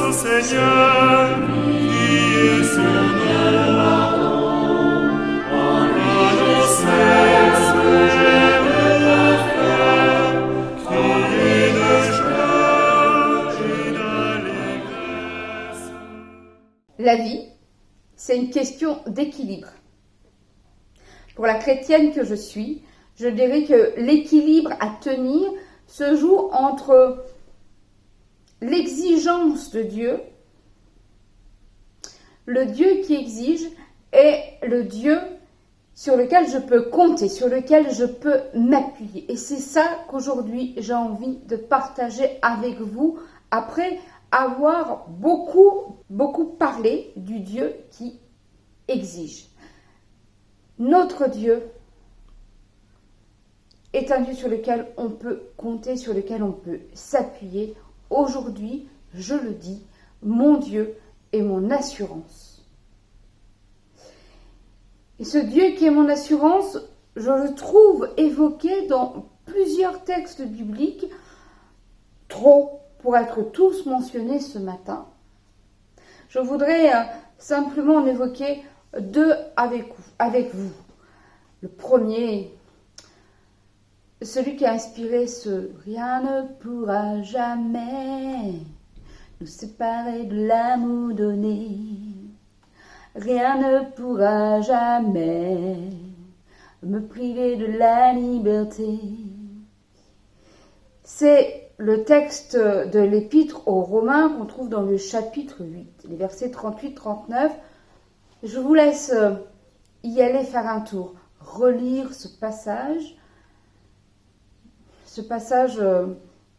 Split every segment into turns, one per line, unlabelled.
au Seigneur, priez son nom. À nos cesses, criez de joie et d'allégresse.
La vie, c'est une question d'équilibre. Pour la chrétienne que je suis, je dirais que l'équilibre à tenir se joue entre l'exigence de Dieu, le Dieu qui exige, et le Dieu sur lequel je peux compter, sur lequel je peux m'appuyer. Et c'est ça qu'aujourd'hui j'ai envie de partager avec vous après avoir beaucoup parlé du Dieu qui exige. Notre Dieu est un Dieu sur lequel on peut compter, sur lequel on peut s'appuyer. Aujourd'hui, je le dis, mon Dieu est mon assurance. Et ce Dieu qui est mon assurance, je le trouve évoqué dans plusieurs textes bibliques, trop pour être tous mentionnés ce matin. Je voudrais simplement en évoquer deux avec vous. Le premier, celui qui a inspiré ce « Rien ne pourra jamais nous séparer de l'amour donné. Rien ne pourra jamais me priver de la liberté. » C'est le texte de l'épître aux Romains qu'on trouve dans le chapitre 8, les versets 38-39. Je vous laisse y aller faire un tour, relire ce passage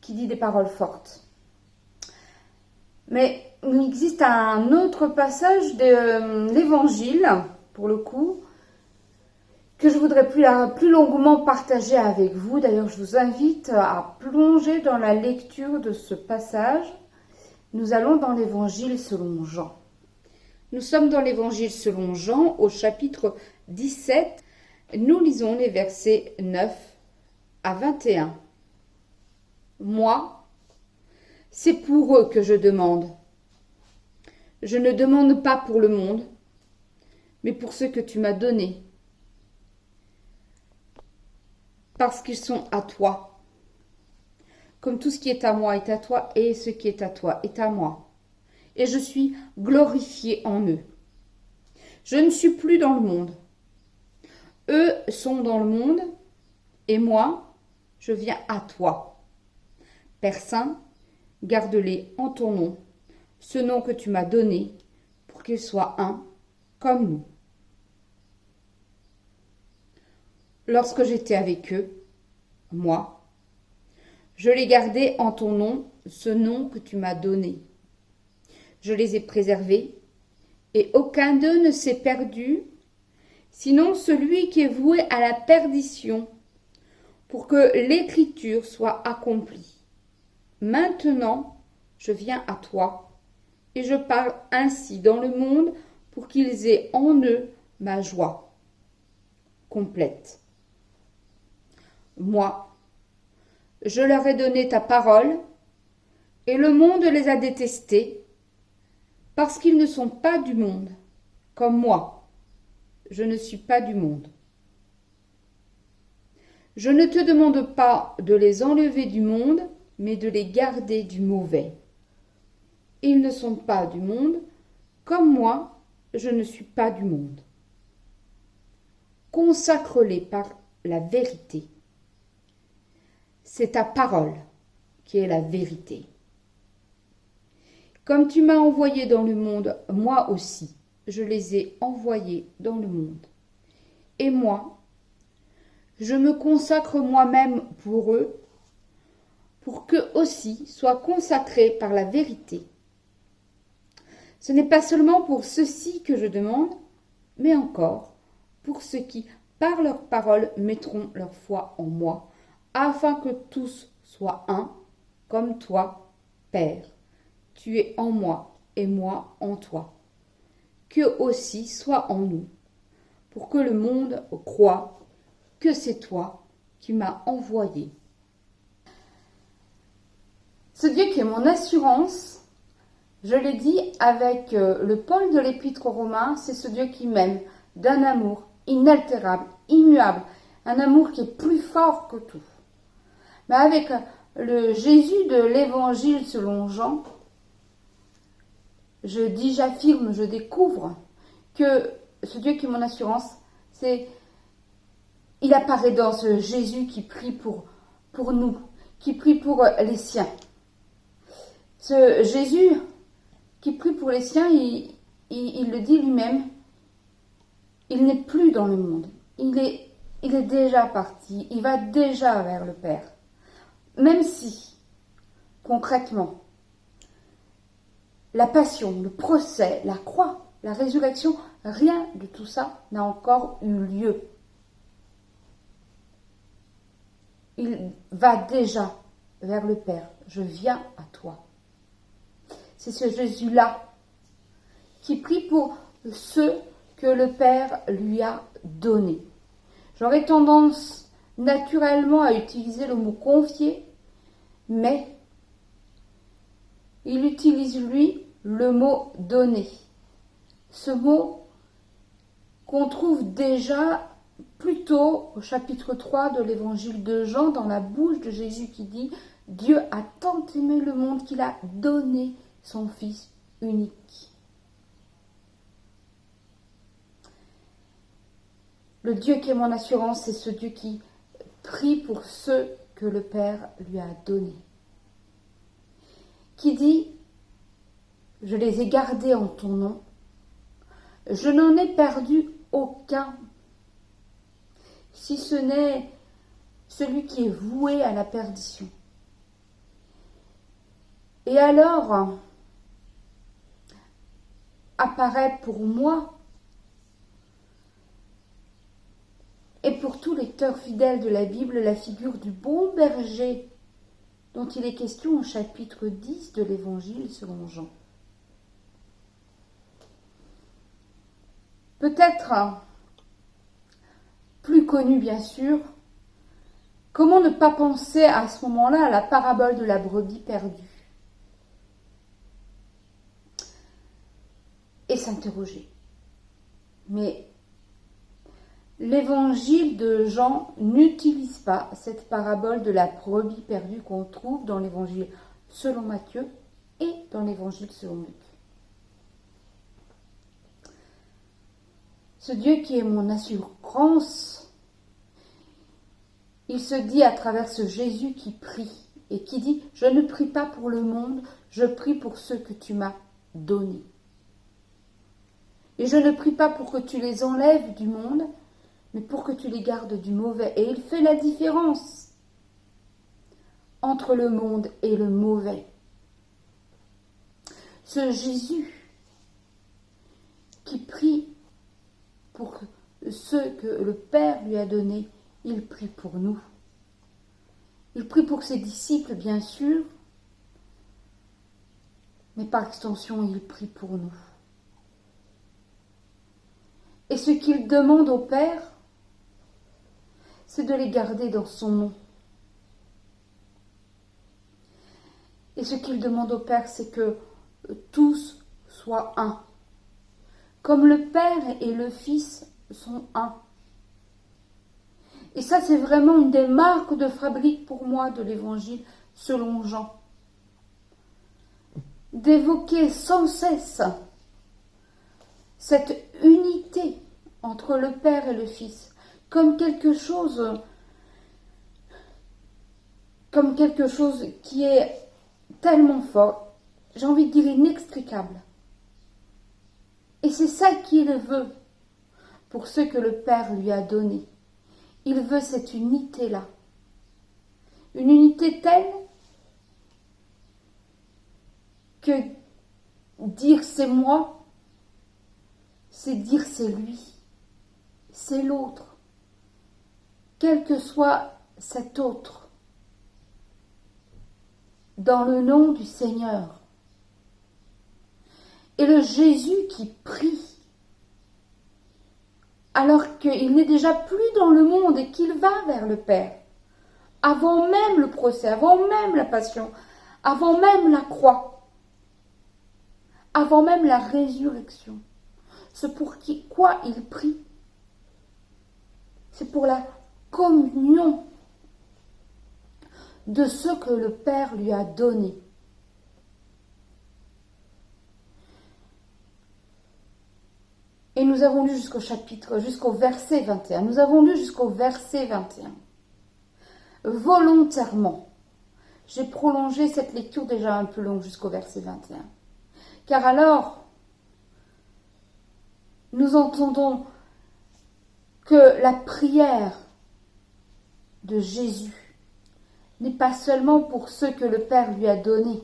qui dit des paroles fortes. Mais il existe un autre passage de l'Évangile, pour le coup, que je voudrais plus longuement partager avec vous. D'ailleurs, je vous invite à plonger dans la lecture de ce passage. Nous allons dans l'Évangile selon Jean. Nous sommes dans l'Évangile selon Jean, au chapitre 17. Nous lisons les versets 9 à 21. Moi, c'est pour eux que je demande. Je ne demande pas pour le monde, mais pour ceux que tu m'as donnés, parce qu'ils sont à toi. Comme tout ce qui est à moi est à toi, et ce qui est à toi est à moi. Et je suis glorifié en eux. Je ne suis plus dans le monde. Eux sont dans le monde, et moi, je viens à toi. Père Saint, garde-les en ton nom, ce nom que tu m'as donné, pour qu'ils soient un comme nous. Lorsque j'étais avec eux, moi, je les gardais en ton nom, ce nom que tu m'as donné. Je les ai préservés, et aucun d'eux ne s'est perdu, sinon celui qui est voué à la perdition, pour que l'écriture soit accomplie. Maintenant, je viens à toi, et je parle ainsi dans le monde pour qu'ils aient en eux ma joie complète. Moi, je leur ai donné ta parole, et le monde les a détestés, parce qu'ils ne sont pas du monde, comme moi, je ne suis pas du monde. Je ne te demande pas de les enlever du monde, mais de les garder du mauvais. Ils ne sont pas du monde, comme moi, je ne suis pas du monde. Consacre-les par la vérité. C'est ta parole qui est la vérité. Comme tu m'as envoyé dans le monde, moi aussi, je les ai envoyés dans le monde. Et moi, je me consacre moi-même pour eux, pour qu'eux aussi soient consacrés par la vérité. Ce n'est pas seulement pour ceux-ci que je demande, mais encore pour ceux qui, par leur parole, mettront leur foi en moi, afin que tous soient un, comme toi, Père. Tu es en moi et moi en toi. Qu'eux aussi soient en nous, pour que le monde croie que c'est toi qui m'as envoyé. Ce Dieu qui est mon assurance Je l'ai dit avec le Paul de l'Épître aux Romains, c'est ce Dieu qui m'aime d'un amour inaltérable, immuable, un amour qui est plus fort que tout. Mais avec le Jésus de l'Évangile selon Jean, je dis, j'affirme, je découvre que ce Dieu qui est mon assurance, il apparaît dans ce Jésus qui prie pour nous, qui prie pour les siens. Ce Jésus qui prie pour les siens, il le dit lui-même, il n'est plus dans le monde, il est déjà parti, il va déjà vers le Père. Même si, concrètement, la passion, le procès, la croix, la résurrection, rien de tout ça n'a encore eu lieu. Il va déjà vers le Père. Je viens à toi. C'est ce Jésus-là qui prie pour ceux que le Père lui a donnés. J'aurais tendance naturellement à utiliser le mot confier, mais il utilise lui le mot donner. Ce mot qu'on trouve déjà plus tôt au chapitre 3 de l'évangile de Jean dans la bouche de Jésus qui dit « Dieu a tant aimé le monde qu'il a donné son Fils unique ». Le Dieu qui est mon assurance, c'est ce Dieu qui prie pour ceux que le Père lui a donnés. Qui dit « Je les ai gardés en ton nom, je n'en ai perdu aucun, si ce n'est celui qui est voué à la perdition. » Et alors apparaît pour moi et pour tout lecteur fidèle de la Bible la figure du bon berger dont il est question au chapitre 10 de l'Évangile selon Jean. Peut-être plus connu bien sûr, comment ne pas penser à ce moment-là à la parabole de la brebis perdue et s'interroger. Mais l'évangile de Jean n'utilise pas cette parabole de la brebis perdue qu'on trouve dans l'évangile selon Matthieu et dans l'évangile selon Luc. Ce Dieu qui est mon assurance, il se dit à travers ce Jésus qui prie et qui dit « Je ne prie pas pour le monde, je prie pour ceux que tu m'as donnés. Et je ne prie pas pour que tu les enlèves du monde, mais pour que tu les gardes du mauvais. » Et il fait la différence entre le monde et le mauvais. Ce Jésus qui prie pour ceux que le Père lui a donnés, il prie pour nous. Il prie pour ses disciples, bien sûr, mais par extension, il prie pour nous. Et ce qu'il demande au Père, c'est de les garder dans son nom. Et ce qu'il demande au Père, c'est que tous soient un. Comme le Père et le Fils sont un. Et ça, c'est vraiment une des marques de fabrique pour moi de l'Évangile selon Jean. D'évoquer sans cesse cette unité entre le Père et le Fils, comme quelque chose qui est tellement fort, j'ai envie de dire inextricable. Et c'est ça qu'il veut pour ceux que le Père lui a donnés. Il veut cette unité-là. Une unité telle que dire c'est moi, c'est dire c'est lui, c'est l'autre, quel que soit cet autre, dans le nom du Seigneur. Et le Jésus qui prie, alors qu'il n'est déjà plus dans le monde et qu'il va vers le Père, avant même le procès, avant même la passion, avant même la croix. avant même la résurrection. Ce pour quoi il prie, c'est pour la communion de ce que le Père lui a donné. Et nous avons lu jusqu'au verset 21. Nous avons lu jusqu'au verset 21. Volontairement, j'ai prolongé cette lecture déjà un peu longue jusqu'au verset 21. Car alors, nous entendons que la prière de Jésus n'est pas seulement pour ceux que le Père lui a donnés,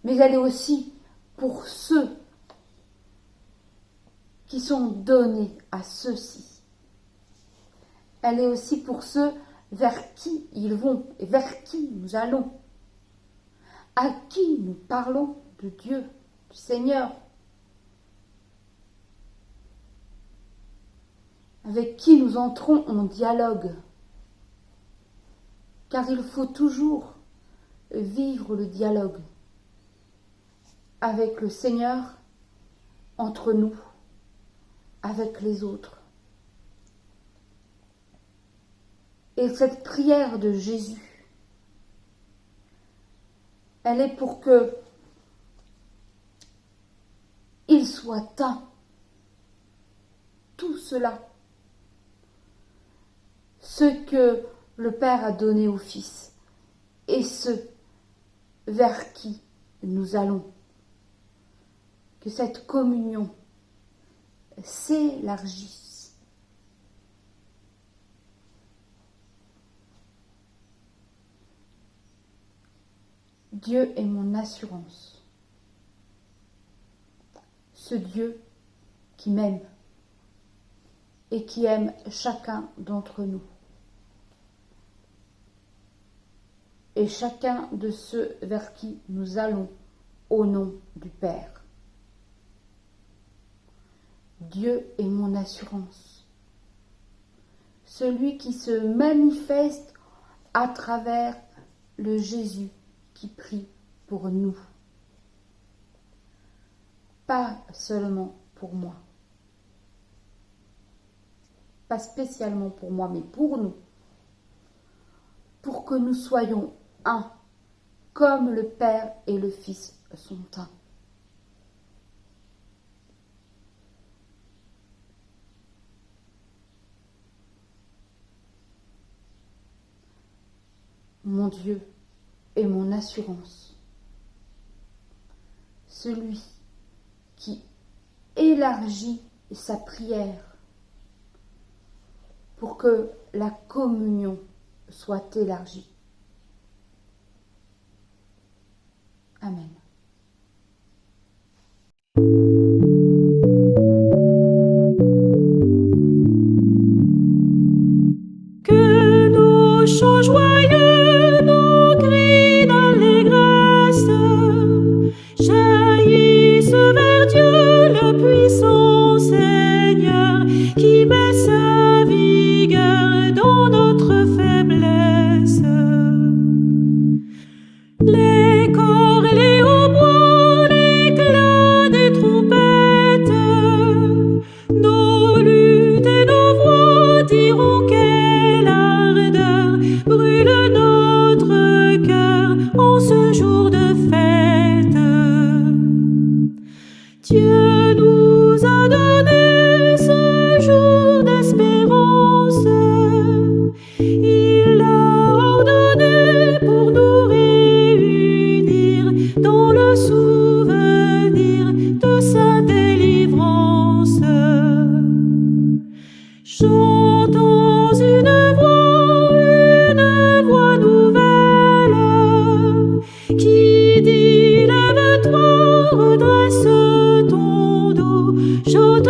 mais elle est aussi pour ceux qui sont donnés à ceux-ci. Elle est aussi pour ceux vers qui ils vont et vers qui nous allons, à qui nous parlons de Dieu, du Seigneur, avec qui nous entrons en dialogue. Car il faut toujours vivre le dialogue avec le Seigneur, entre nous, avec les autres. Et cette prière de Jésus, elle est pour que il soit un, tout cela, ce que le Père a donné au Fils et ceux vers qui nous allons. Que cette communion s'élargisse. Dieu est mon assurance. Ce Dieu qui m'aime et qui aime chacun d'entre nous. Et chacun de ceux vers qui nous allons au nom du Père. Dieu est mon assurance. Celui qui se manifeste à travers le Jésus qui prie pour nous. Pas seulement pour moi. Pas spécialement pour moi, mais pour nous. Pour que nous soyons un, comme le Père et le Fils sont un. Mon Dieu est mon assurance. Celui qui élargit sa prière pour que la communion soit élargie. Amen.
Que nos chants joyeux, nos cris d'allégresse jaillissent vers Dieu le puissant Seigneur qui met sa vigueur dans notre faiblesse. Les corps et les hautbois, l'éclat des trompettes, nos luttes et nos voix diront quelle ardeur brûle notre cœur en ce jour de fête. Dieu nous a donné ce jour d'espérance, il l'a ordonné pour nous réunir dans le souvenir de sa délivrance. J'entends une voix nouvelle qui dit lève-toi, redresse ton dos, j'ôte